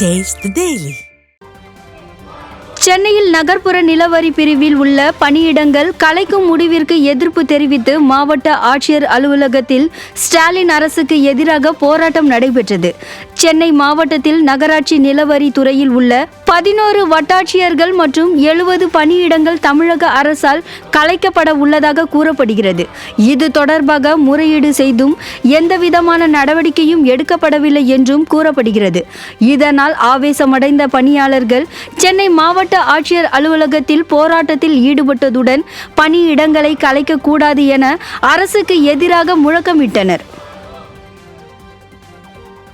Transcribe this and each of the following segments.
Taste the Daily. சென்னையில் நகர்ப்புற நிலவரி பிரிவில் உள்ள பணியிடங்கள் கலைக்கும் முடிவிற்கு எதிர்ப்பு தெரிவித்து மாவட்ட ஆட்சியர் அலுவலகத்தில் ஸ்டாலின் அரசுக்கு எதிராக போராட்டம் நடைபெற்றது. சென்னை மாவட்டத்தில் நகராட்சி நிலவரி துறையில் உள்ள 11 வட்டாட்சியர்கள் மற்றும் 70 பணியிடங்கள் தமிழக அரசால் கலைக்கப்பட உள்ளதாக கூறப்படுகிறது. இது தொடர்பாக முறையீடு செய்தும் எந்தவிதமான நடவடிக்கையும் எடுக்கப்படவில்லை என்றும் கூறப்படுகிறது. இதனால் ஆவேசமடைந்த பணியாளர்கள் சென்னை மாவட்ட ஆட்சியர் அலுவலகத்தில் போராட்டத்தில் ஈடுபட்டதுடன் பணியிடங்களை கலைக்கக்கூடாது என அரசுக்கு எதிராக முழக்கமிட்டனர்.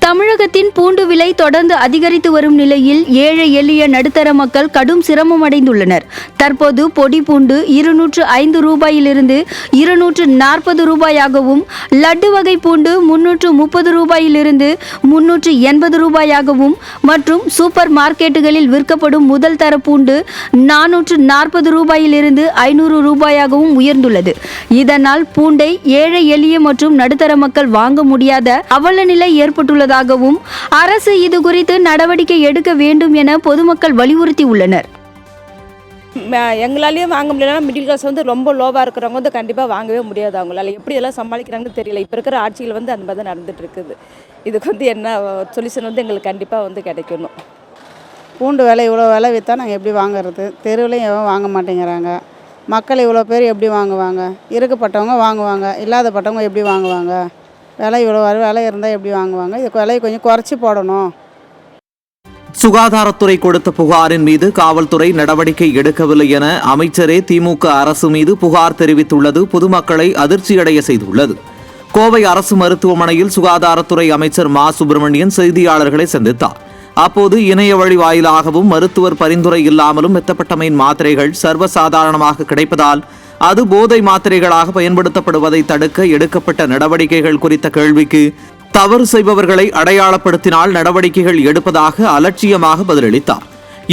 தமிழகத்தின் பூண்டு விலை தொடர்ந்து அதிகரித்து வரும் நிலையில் ஏழை எளிய நடுத்தர மக்கள் கடும் சிரமம் அடைந்துள்ளனர். தற்போது பொடி பூண்டு 205 ரூபாயிலிருந்து 240 ரூபாயாகவும், லட்டு வகை பூண்டு 330 ரூபாயிலிருந்து 380 ரூபாயாகவும் மற்றும் சூப்பர் மார்க்கெட்டுகளில் விற்கப்படும் முதல் தர பூண்டு 440 ரூபாயிலிருந்து 500 ரூபாயாகவும் உயர்ந்துள்ளது. இதனால் பூண்டை ஏழை எளிய மற்றும் நடுத்தர மக்கள் வாங்க முடியாத அவல நிலை ஏற்பட்டுள்ளது. அரசு இது குறித்து நடவடிக்கை எடுக்க வேண்டும் என பொதுமக்கள் வலியுறுத்தி உள்ளனர். எங்களாலேயும் வாங்க முடியலன்னா மிடில் கிளாஸ் ரொம்ப லோவாக இருக்கிறவங்க கண்டிப்பாக வாங்கவே முடியாது. அவங்களால எப்படி எல்லாம் சமாளிக்கிறாங்கன்னு தெரியல. இப்போ இருக்கிற ஆட்சியில் அந்த மாதிரி தான் நடந்துட்டு இருக்குது. இதுக்கு என்ன சொல்யூஷன் எங்களுக்கு கண்டிப்பாக கிடைக்கணும். பூண்டு விலை இவ்வளோ விலை விற்றா நாங்கள் எப்படி வாங்குறது? தெருவிலையும் எவன் வாங்க மாட்டேங்கிறாங்க. மக்கள் இவ்வளோ பேர் எப்படி வாங்குவாங்க? இருக்கப்பட்டவங்க வாங்குவாங்க, இல்லாதப்பட்டவங்க எப்படி வாங்குவாங்க? விலை இவ்வளோ விலை இருந்தால் எப்படி வாங்குவாங்க? இதுக்கு விலையை கொஞ்சம் குறைச்சி போடணும். சுகாதாரத்துறை கொடுத்த புகாரின் மீது காவல்துறை நடவடிக்கை எடுக்கவில்லை என அமைச்சரே திமுக அரசு மீது புகார் தெரிவித்துள்ளது பொதுமக்களை அதிர்ச்சியடைய செய்துள்ளது. கோவை அரசு மருத்துவமனையில் சுகாதாரத்துறை அமைச்சர் மா சுப்பிரமணியன் செய்தியாளர்களை சந்தித்தார். அப்போது இணைய வழி வாயிலாகவும் மருத்துவர் பரிந்துரை இல்லாமலும் மெத்தப்பட்டமைன் மாத்திரைகள் சர்வசாதாரணமாக கிடைப்பதால் அது போதை மாத்திரைகளாக பயன்படுத்தப்படுவதை தடுக்க எடுக்கப்பட்ட நடவடிக்கைகள் குறித்த கேள்விக்கு தவறு செய்பவர்களை அடையாளப்படுத்தினால் நடவடிக்கைகள் எடுப்பதாக அலட்சியமாக பதிலளித்தார்.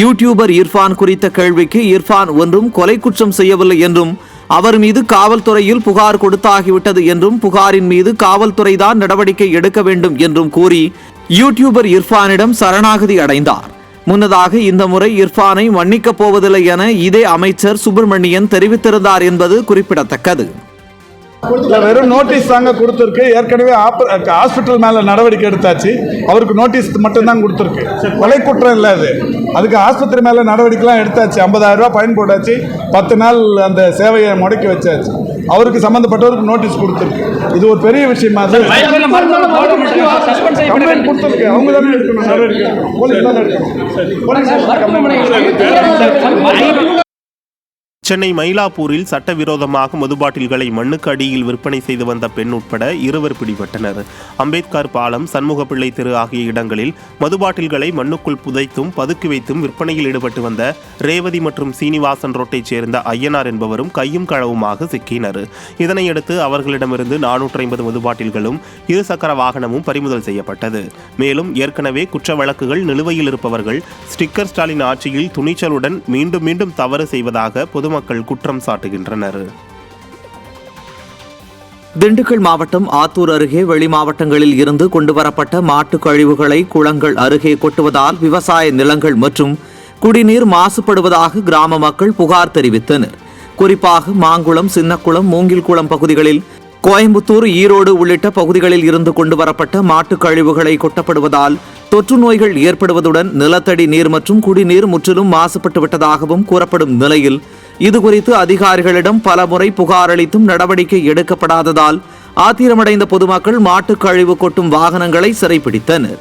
யூடியூபர் இர்ஃபான் குறித்த கேள்விக்கு இர்ஃபான் ஒன்றும் கொலை குற்றம் செய்யவில்லை என்றும் அவர் மீது காவல்துறையில் புகார் கொடுத்தாகிவிட்டது என்றும் புகாரின் மீது காவல்துறைதான் நடவடிக்கை எடுக்க வேண்டும் என்றும் கூறி யூடியூபர் இர்ஃபானிடம் சரணாகதி அடைந்தார். முன்னதாக இந்த முறை இர்ஃபானை மன்னிக்கப் போவதில்லை என இதே அமைச்சர் சுப்பிரமணியன் தெரிவித்திருந்தார் என்பது குறிப்பிடத்தக்கது. வெறும் நோட்டீஸ் தாங்க கொடுத்துருக்கு. ஏற்கனவே ஹாஸ்பிட்டல் மேல நடவடிக்கை எடுத்தாச்சு. அவருக்கு நோட்டீஸ் மட்டும்தான் கொடுத்துருக்கு. கொலை குற்றம் இல்லை அது. அதுக்கு ஆஸ்பத்திரி மேல நடவடிக்கைலாம் எடுத்தாச்சு. 50,000 ரூபாய் ஃபைன் போட்டாச்சு. 10 நாள் அந்த சேவையை முடக்கி வச்சாச்சு. அவருக்கு சம்பந்தப்பட்டவருக்கு நோட்டீஸ் கொடுத்துருக்கு. இது ஒரு பெரிய விஷயமா? கம்ப்ளைண்ட் கொடுத்துருக்கு. அவங்க தானே எடுக்கணும் நடவடிக்கை. போலீஸ் தானே எடுக்கணும். சென்னை மயிலாப்பூரில் சட்டவிரோதமாக மதுபாட்டில்களை மண்ணுக்கு அடியில் விற்பனை செய்து வந்த பெண் உட்பட 2 பிடிபட்டனர். அம்பேத்கர் பாலம், சண்முகப்பிள்ளை தெரு ஆகிய இடங்களில் மதுபாட்டில்களை மண்ணுக்குள் புதைத்தும் பதுக்கி வைத்தும் விற்பனையில் ஈடுபட்டு வந்த ரேவதி மற்றும் சீனிவாசன் ரோட்டைச் சேர்ந்த ஐயனார் என்பவரும் கையும் களவுமாக சிக்கினர். இதனையடுத்து அவர்களிடமிருந்து 450 மதுபாட்டில்களும் 2 சக்கர வாகனமும் பறிமுதல் செய்யப்பட்டது. மேலும் ஏற்கனவே குற்ற வழக்குகள் நிலுவையில் இருப்பவர்கள் ஸ்டிக்கர் ஸ்டாலின் ஆட்சியில் துணிச்சலுடன் மீண்டும் மீண்டும் தவறு செய்வதாக பொதுமக்கள் குற்றம் சாட்டுகின்றனர். திண்டுக்கல் மாவட்டம் ஆத்தூர் அருகே வெளி மாவட்டங்களில் இருந்து கொண்டுவரப்பட்ட மாட்டுக் கழிவுகளை குளங்கள் அருகே கொட்டுவதால் விவசாய நிலங்கள் மற்றும் குடிநீர் மாசுபடுவதாக கிராம மக்கள் புகார் தெரிவித்தனர். குறிப்பாக மாங்குளம், சின்னக்குளம், மூங்கில்குளம் பகுதிகளில், கோயம்புத்தூர், ஈரோடு உள்ளிட்ட பகுதிகளில் இருந்து கொண்டுவரப்பட்ட மாட்டுக் கழிவுகளை கொட்டப்படுவதால் தொற்று நோய்கள் ஏற்படுவதுடன் நிலத்தடி நீர் மற்றும் குடிநீர் முற்றிலும் மாசுபட்டு விட்டதாகவும் கூறப்படும் நிலையில் இதுகுறித்து அதிகாரிகளிடம் பலமுறை புகார் அளித்தும் நடவடிக்கை எடுக்கப்படாததால் ஆத்திரமடைந்த பொதுமக்கள் மாட்டுக் கழிவு கொட்டும் வாகனங்களை சிறைப்பிடித்தனர்.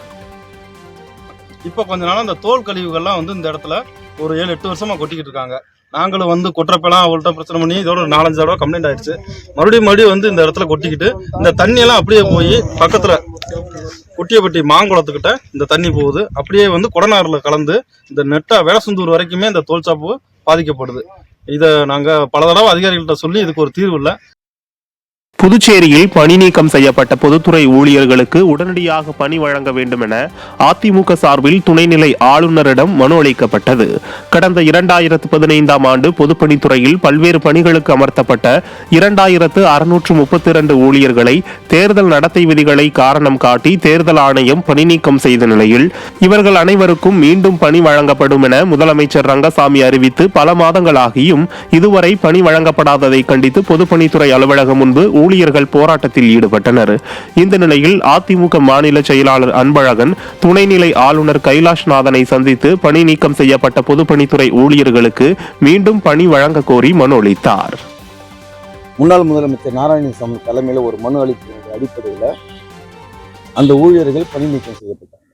இப்போ கொஞ்ச நாள் அந்த தோல் கழிவுகள்லாம் இந்த இடத்துல ஒரு 7-8 வருஷமா கொட்டிக்கிட்டு இருக்காங்க. நாங்களும் கொட்டுறப்பெல்லாம் அவங்கள்ட்ட பிரச்சனை பண்ணி இதோட 4-5 தடவை கம்ப்ளைண்ட் ஆயிடுச்சு. மறுபடியும் இந்த இடத்துல கொட்டிக்கிட்டு இந்த தண்ணியெல்லாம் அப்படியே போய் பக்கத்துல குட்டியப்பட்டி மாங்குளத்துக்கிட்ட இந்த தண்ணி போகுது. அப்படியே கொடநாரில் கலந்து இந்த நெட்டா வேடசுந்தூர் வரைக்குமே இந்த தோல் சாப்பு பாதிக்கப்படுது. இதை நாங்கள் பல தடவை அதிகாரிகள்கிட்ட சொல்லி இதுக்கு ஒரு தீர்வு இல்லை. புதுச்சேரியில் பணி நீக்கம் செய்யப்பட்ட பொதுத்துறை ஊழியர்களுக்கு உடனடியாக பணி வழங்க வேண்டும் என அதிமுக சார்பில் துணைநிலை ஆளுநரிடம் மனு அளிக்கப்பட்டது. கடந்த 2015ஆம் ஆண்டு பொதுப்பணித்துறையில் பல்வேறு பணிகளுக்கு அமர்த்தப்பட்ட 2632 ஊழியர்களை தேர்தல் நடத்தை விதிகளை காரணம் காட்டி தேர்தல் ஆணையம் பணி நீக்கம் செய்த நிலையில் இவர்கள் அனைவருக்கும் மீண்டும் பணி வழங்கப்படும் என முதலமைச்சர் ரங்கசாமி அறிவித்து பல மாதங்களாகியும் இதுவரை பணி வழங்கப்படாததை கண்டித்து பொதுப்பணித்துறை அலுவலகம் முன்பு ஊழியர்கள் போராட்டத்தில் ஈடுபட்டனர். இந்த நிலையில் அதிமுக மாநில செயலாளர் அன்பழகன் துணைநிலை ஆளுநர் கைலாஷ்நாதனை சந்தித்து பணி நீக்கம் செய்யப்பட்ட பொதுப்பணித்துறை ஊழியர்களுக்கு மீண்டும் பணி வழங்க கோரி மனு அளித்தார். முன்னாள் முதலமைச்சர் நாராயணசாமி தலைமையில் ஒரு மனு அளித்த அடிப்படையில் அந்த ஊழியர்கள் பணி நீக்கம் செய்யப்பட்டாங்க.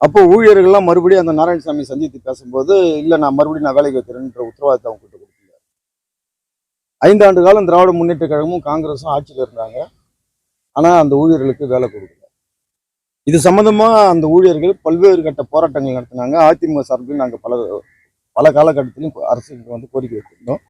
அப்போ ஊழியர்கள்லாம் மறுபடியும் அந்த நாராயணசாமி சந்தித்து பேசும்போது இல்லை நான் மறுபடியும் வேலைக்கு வைக்கிறேன்ற உத்தரவாதத்தை அவங்க கிட்ட கொடுக்கல. 5 ஆண்டு காலம் திராவிட முன்னேற்ற கழகமும் காங்கிரஸும் ஆட்சியில் இருந்தாங்க. ஆனால் அந்த ஊழியர்களுக்கு வேலை கொடுக்கல. இது சம்பந்தமா அந்த ஊழியர்கள் பல்வேறு கட்ட போராட்டங்கள் நடத்தினாங்க. அதிமுக சார்பில் நாங்கள் பல காலகட்டத்திலும் அரசுக்கு கோரிக்கை வச்சிருந்தோம்.